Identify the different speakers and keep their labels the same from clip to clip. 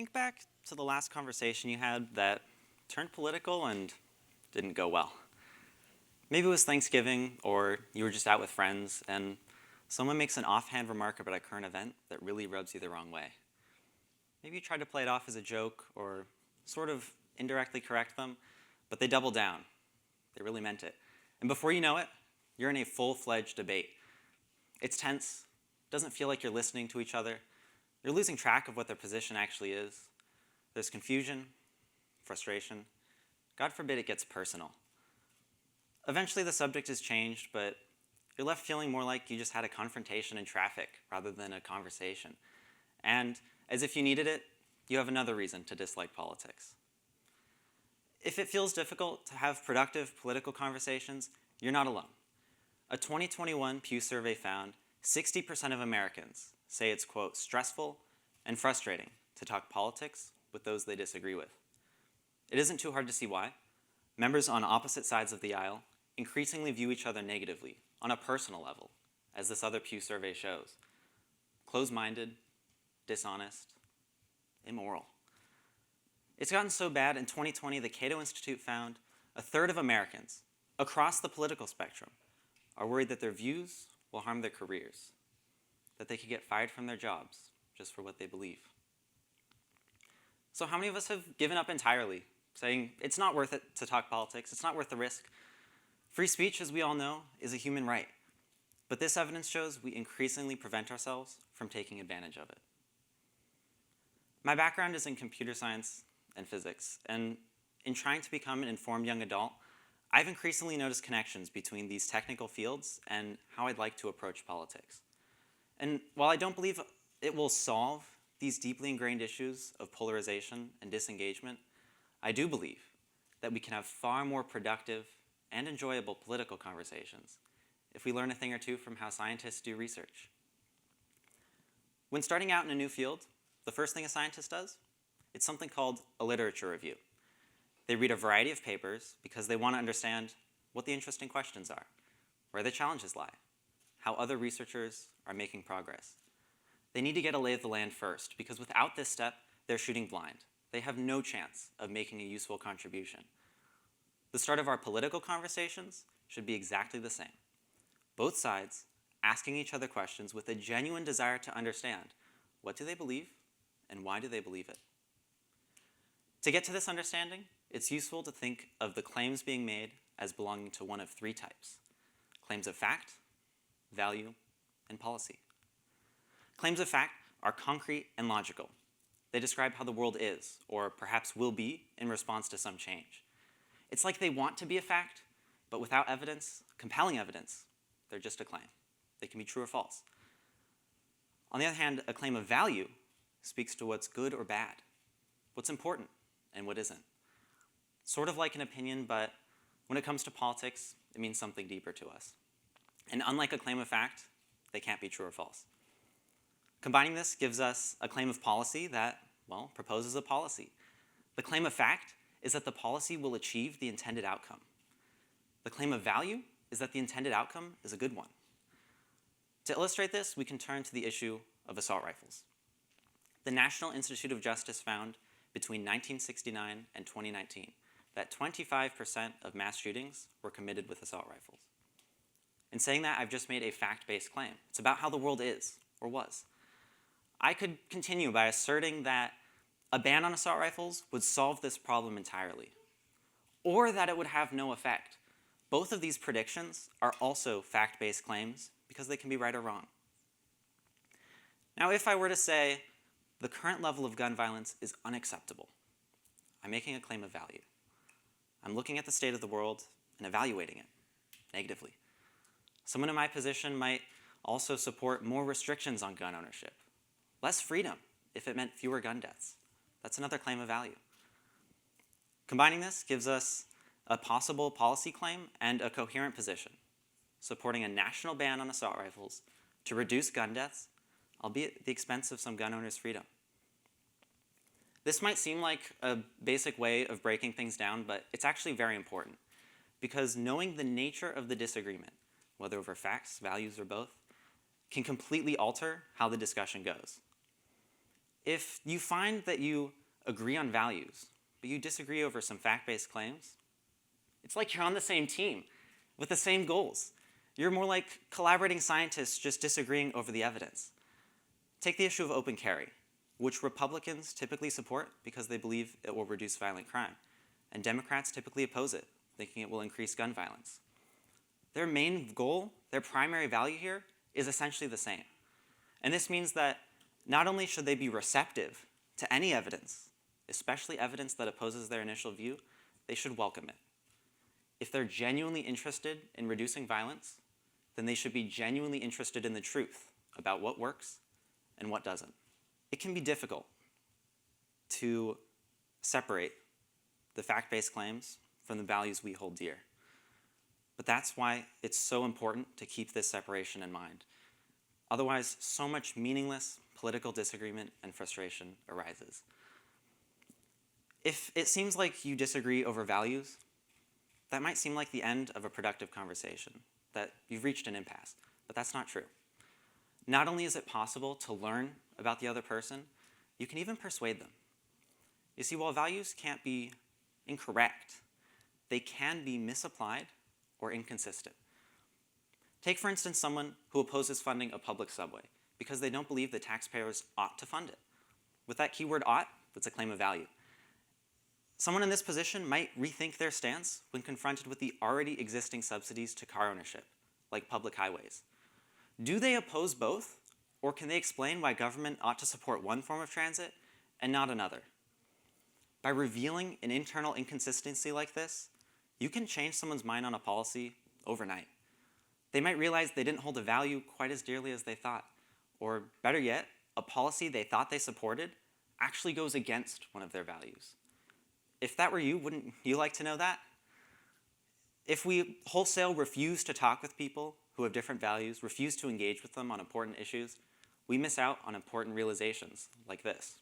Speaker 1: think back to the last conversation you had that turned political and didn't go well. Maybe it was Thanksgiving, or you were just out with friends, and someone makes an offhand remark about a current event that really rubs you the wrong way. Maybe you tried to play it off as a joke, or sort of indirectly correct them, but they double down. They really meant it. And before you know it, you're in a full-fledged debate. It's tense, doesn't feel like you're listening to each other. You're losing track of what their position actually is. There's confusion, frustration. God forbid it gets personal. Eventually the subject is changed, but you're left feeling more like you just had a confrontation in traffic rather than a conversation. And as if you needed it, you have another reason to dislike politics. If it feels difficult to have productive political conversations, you're not alone. A 2021 Pew survey found 60% of Americans say it's, quote, stressful and frustrating to talk politics with those they disagree with. It isn't too hard to see why. Members on opposite sides of the aisle increasingly view each other negatively on a personal level, as this other Pew survey shows. Close-minded, dishonest, immoral. It's gotten so bad, in 2020, the Cato Institute found a third of Americans across the political spectrum are worried that their views will harm their careers, that they could get fired from their jobs just for what they believe. So how many of us have given up entirely, saying it's not worth it to talk politics, it's not worth the risk? Free speech, as we all know, is a human right, but this evidence shows we increasingly prevent ourselves from taking advantage of it. My background is in computer science and physics, and in trying to become an informed young adult, I've increasingly noticed connections between these technical fields and how I'd like to approach politics. And while I don't believe it will solve these deeply ingrained issues of polarization and disengagement, I do believe that we can have far more productive and enjoyable political conversations if we learn a thing or two from how scientists do research. When starting out in a new field, the first thing a scientist does, it's something called a literature review. They read a variety of papers because they want to understand what the interesting questions are, where the challenges lie, how other researchers are making progress. They need to get a lay of the land first, because without this step, they're shooting blind. They have no chance of making a useful contribution. The start of our political conversations should be exactly the same. Both sides asking each other questions with a genuine desire to understand what do they believe and why do they believe it. To get to this understanding, it's useful to think of the claims being made as belonging to one of three types: claims of fact, value, and policy. Claims of fact are concrete and logical. They describe how the world is, or perhaps will be, in response to some change. It's like they want to be a fact, but without evidence, compelling evidence, they're just a claim. They can be true or false. On the other hand, a claim of value speaks to what's good or bad, what's important and what isn't. Sort of like an opinion, but when it comes to politics, it means something deeper to us. And unlike a claim of fact, they can't be true or false. Combining this gives us a claim of policy that, well, proposes a policy. The claim of fact is that the policy will achieve the intended outcome. The claim of value is that the intended outcome is a good one. To illustrate this, we can turn to the issue of assault rifles. The National Institute of Justice found between 1969 and 2019 that 25% of mass shootings were committed with assault rifles. In saying that, I've just made a fact-based claim. It's about how the world is, or was. I could continue by asserting that a ban on assault rifles would solve this problem entirely, or that it would have no effect. Both of these predictions are also fact-based claims because they can be right or wrong. Now, if I were to say the current level of gun violence is unacceptable, I'm making a claim of value. I'm looking at the state of the world and evaluating it negatively. Someone in my position might also support more restrictions on gun ownership, less freedom if it meant fewer gun deaths. That's another claim of value. Combining this gives us a possible policy claim and a coherent position, supporting a national ban on assault rifles to reduce gun deaths, albeit at the expense of some gun owners' freedom. This might seem like a basic way of breaking things down, but it's actually very important, because knowing the nature of the disagreement, whether over facts, values, or both, can completely alter how the discussion goes. If you find that you agree on values, but you disagree over some fact-based claims, it's like you're on the same team with the same goals. You're more like collaborating scientists just disagreeing over the evidence. Take the issue of open carry, which Republicans typically support because they believe it will reduce violent crime, and Democrats typically oppose it, thinking it will increase gun violence. Their main goal, their primary value here, is essentially the same. And this means that not only should they be receptive to any evidence, especially evidence that opposes their initial view, they should welcome it. If they're genuinely interested in reducing violence, then they should be genuinely interested in the truth about what works and what doesn't. It can be difficult to separate the fact-based claims from the values we hold dear. But that's why it's so important to keep this separation in mind. Otherwise, so much meaningless political disagreement and frustration arises. If it seems like you disagree over values, that might seem like the end of a productive conversation, that you've reached an impasse, but that's not true. Not only is it possible to learn about the other person, you can even persuade them. You see, while values can't be incorrect, they can be misapplied or inconsistent. Take, for instance, someone who opposes funding a public subway because they don't believe the taxpayers ought to fund it. With that keyword ought, that's a claim of value. Someone in this position might rethink their stance when confronted with the already existing subsidies to car ownership, like public highways. Do they oppose both, or can they explain why government ought to support one form of transit and not another? By revealing an internal inconsistency like this, you can change someone's mind on a policy overnight. They might realize they didn't hold a value quite as dearly as they thought, or better yet, a policy they thought they supported actually goes against one of their values. If that were you, wouldn't you like to know that? If we wholesale refuse to talk with people who have different values, refuse to engage with them on important issues, we miss out on important realizations like this.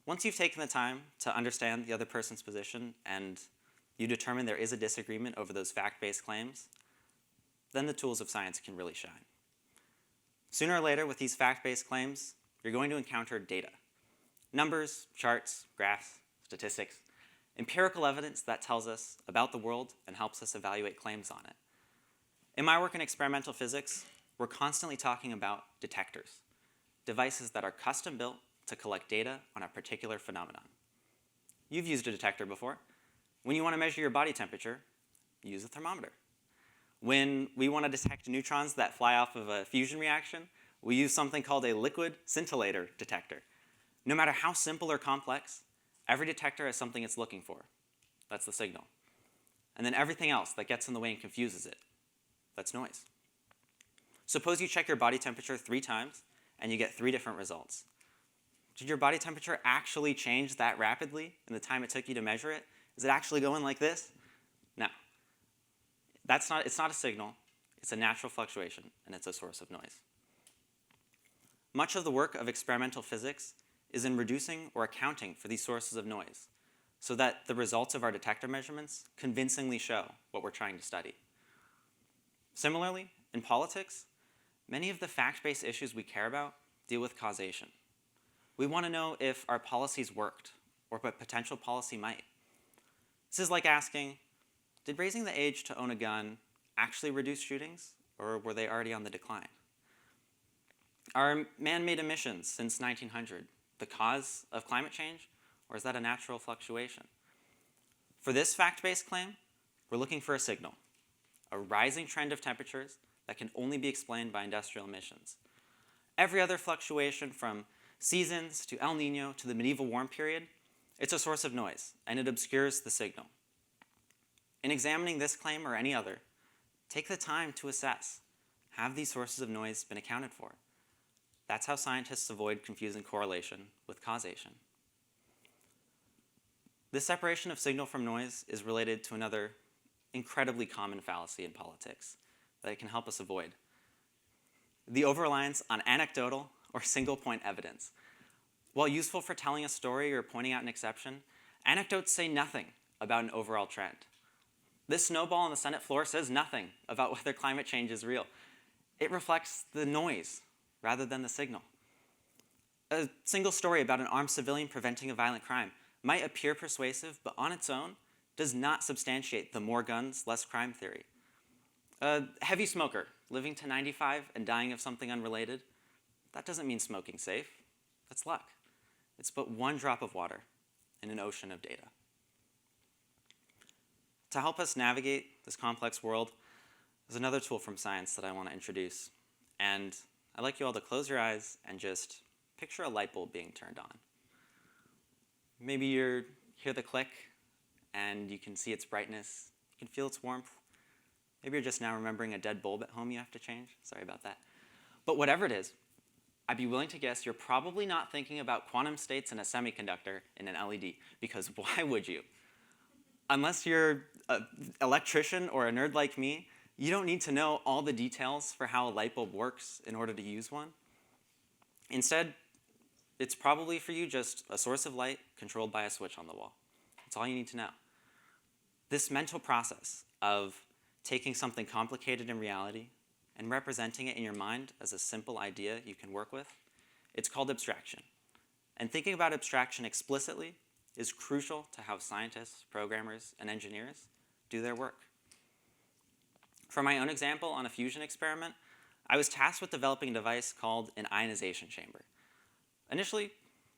Speaker 1: Once you've taken the time to understand the other person's position and you determine there is a disagreement over those fact-based claims, then the tools of science can really shine. Sooner or later, with these fact-based claims, you're going to encounter data. Numbers, charts, graphs, statistics, empirical evidence that tells us about the world and helps us evaluate claims on it. In my work in experimental physics, we're constantly talking about detectors, devices that are custom-built to collect data on a particular phenomenon. You've used a detector before. When you want to measure your body temperature, you use a thermometer. When we want to detect neutrons that fly off of a fusion reaction, we use something called a liquid scintillator detector. No matter how simple or complex, every detector has something it's looking for. That's the signal. And then everything else that gets in the way and confuses it. That's noise. Suppose you check your body temperature 3 times and you get 3 different results. Did your body temperature actually change that rapidly in the time it took you to measure it? Is it actually going like this? No. It's not a signal. It's a natural fluctuation, and it's a source of noise. Much of the work of experimental physics is in reducing or accounting for these sources of noise so that the results of our detector measurements convincingly show what we're trying to study. Similarly, in politics, many of the fact-based issues we care about deal with causation. We want to know if our policies worked or what potential policy might. This is like asking, did raising the age to own a gun actually reduce shootings, or were they already on the decline? Are man-made emissions since 1900 the cause of climate change, or is that a natural fluctuation? For this fact-based claim, we're looking for a signal, a rising trend of temperatures that can only be explained by industrial emissions. Every other fluctuation from seasons to El Nino to the medieval warm period, it's a source of noise, and it obscures the signal. In examining this claim or any other, take the time to assess, have these sources of noise been accounted for? That's how scientists avoid confusing correlation with causation. This separation of signal from noise is related to another incredibly common fallacy in politics that it can help us avoid: the over-reliance on anecdotal or single-point evidence. While useful for telling a story or pointing out an exception, anecdotes say nothing about an overall trend. This snowball on the Senate floor says nothing about whether climate change is real. It reflects the noise rather than the signal. A single story about an armed civilian preventing a violent crime might appear persuasive, but on its own does not substantiate the more guns, less crime theory. A heavy smoker living to 95 and dying of something unrelated, that doesn't mean smoking safe. That's luck. It's but one drop of water in an ocean of data. To help us navigate this complex world, there's another tool from science that I want to introduce. And I'd like you all to close your eyes and just picture a light bulb being turned on. Maybe you hear the click and you can see its brightness. You can feel its warmth. Maybe you're just now remembering a dead bulb at home you have to change. Sorry about that. But whatever it is, I'd be willing to guess you're probably not thinking about quantum states in a semiconductor in an LED, because why would you? Unless you're an electrician or a nerd like me, you don't need to know all the details for how a light bulb works in order to use one. Instead, it's probably for you just a source of light controlled by a switch on the wall. That's all you need to know. This mental process of taking something complicated in reality and representing it in your mind as a simple idea you can work with, it's called abstraction. And thinking about abstraction explicitly is crucial to how scientists, programmers, and engineers do their work. For my own example on a fusion experiment, I was tasked with developing a device called an ionization chamber. Initially,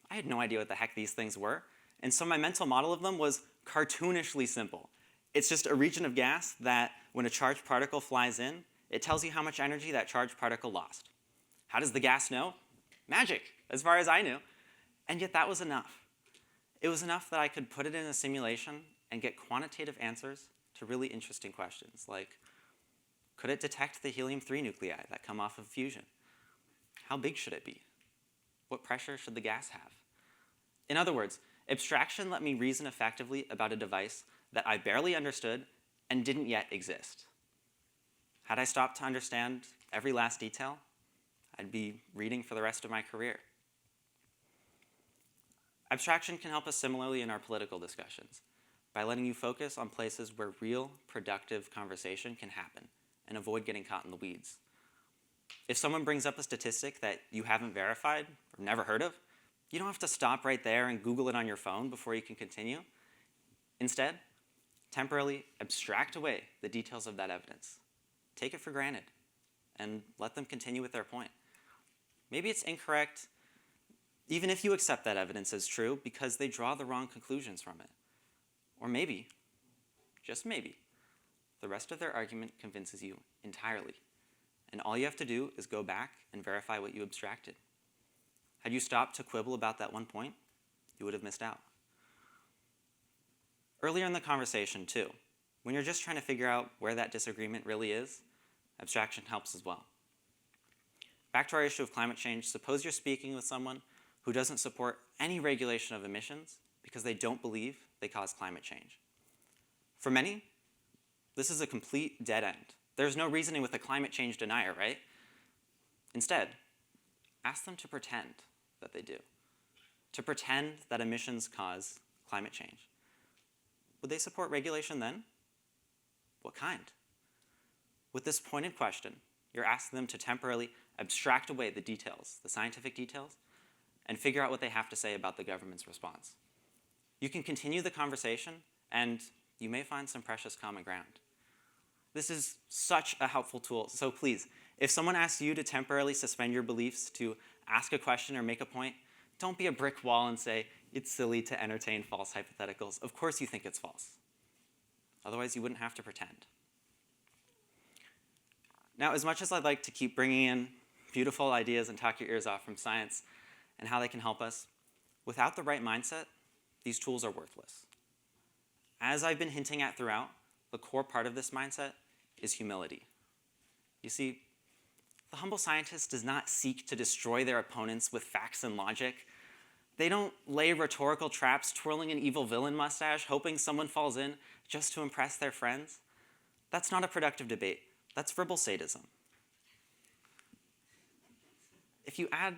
Speaker 1: I had no idea what the heck these things were, and so my mental model of them was cartoonishly simple. It's just a region of gas that, when a charged particle flies in, it tells you how much energy that charged particle lost. How does the gas know? Magic, as far as I knew. And yet that was enough. It was enough that I could put it in a simulation and get quantitative answers to really interesting questions, like, could it detect the helium-3 nuclei that come off of fusion? How big should it be? What pressure should the gas have? In other words, abstraction let me reason effectively about a device that I barely understood and didn't yet exist. Had I stopped to understand every last detail, I'd be reading for the rest of my career. Abstraction can help us similarly in our political discussions by letting you focus on places where real, productive conversation can happen and avoid getting caught in the weeds. If someone brings up a statistic that you haven't verified or never heard of, you don't have to stop right there and Google it on your phone before you can continue. Instead, temporarily abstract away the details of that evidence. Take it for granted and let them continue with their point. Maybe it's incorrect, even if you accept that evidence as true, because they draw the wrong conclusions from it. Or maybe, just maybe, the rest of their argument convinces you entirely. And all you have to do is go back and verify what you abstracted. Had you stopped to quibble about that one point, you would have missed out. Earlier in the conversation, too, when you're just trying to figure out where that disagreement really is, abstraction helps as well. Back to our issue of climate change, suppose you're speaking with someone who doesn't support any regulation of emissions because they don't believe they cause climate change. For many, this is a complete dead end. There's no reasoning with a climate change denier, right? Instead, ask them to pretend that they do. To pretend that emissions cause climate change. Would they support regulation then? What kind? With this pointed question, you're asking them to temporarily abstract away the details, the scientific details, and figure out what they have to say about the government's response. You can continue the conversation, and you may find some precious common ground. This is such a helpful tool, so please, if someone asks you to temporarily suspend your beliefs to ask a question or make a point, don't be a brick wall and say, it's silly to entertain false hypotheticals. Of course you think it's false. Otherwise, you wouldn't have to pretend. Now, as much as I'd like to keep bringing in beautiful ideas and talk your ears off from science and how they can help us, without the right mindset, these tools are worthless. As I've been hinting at throughout, the core part of this mindset is humility. You see, the humble scientist does not seek to destroy their opponents with facts and logic. They don't lay rhetorical traps twirling an evil villain mustache, hoping someone falls in just to impress their friends. That's not a productive debate. That's verbal sadism. If you add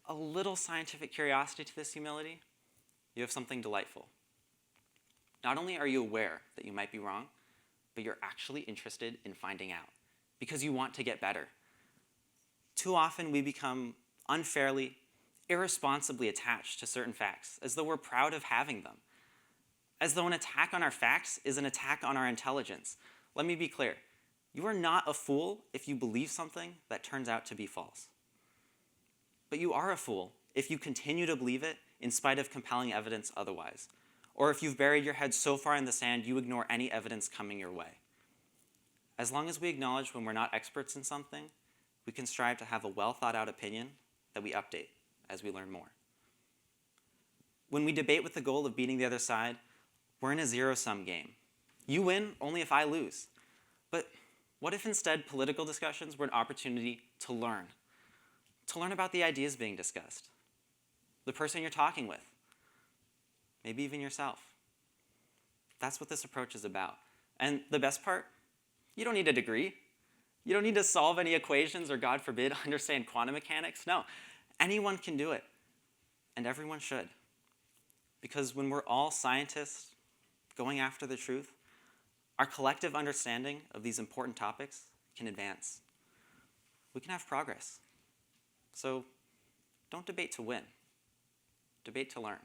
Speaker 1: a little scientific curiosity to this humility, you have something delightful. Not only are you aware that you might be wrong, but you're actually interested in finding out because you want to get better. Too often we become unfairly irresponsibly attached to certain facts, as though we're proud of having them, as though an attack on our facts is an attack on our intelligence. Let me be clear. You are not a fool if you believe something that turns out to be false. But you are a fool if you continue to believe it in spite of compelling evidence otherwise, or if you've buried your head so far in the sand you ignore any evidence coming your way. As long as we acknowledge when we're not experts in something, we can strive to have a well-thought-out opinion that we update as we learn more. When we debate with the goal of beating the other side, we're in a zero-sum game. You win only if I lose. But what if instead political discussions were an opportunity to learn about the ideas being discussed, the person you're talking with, maybe even yourself? That's what this approach is about. And the best part, you don't need a degree. You don't need to solve any equations or, God forbid, understand quantum mechanics. No, anyone can do it, and everyone should. Because when we're all scientists going after the truth, our collective understanding of these important topics can advance. We can have progress. So don't debate to win. Debate to learn.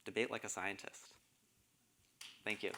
Speaker 1: Debate like a scientist. Thank you.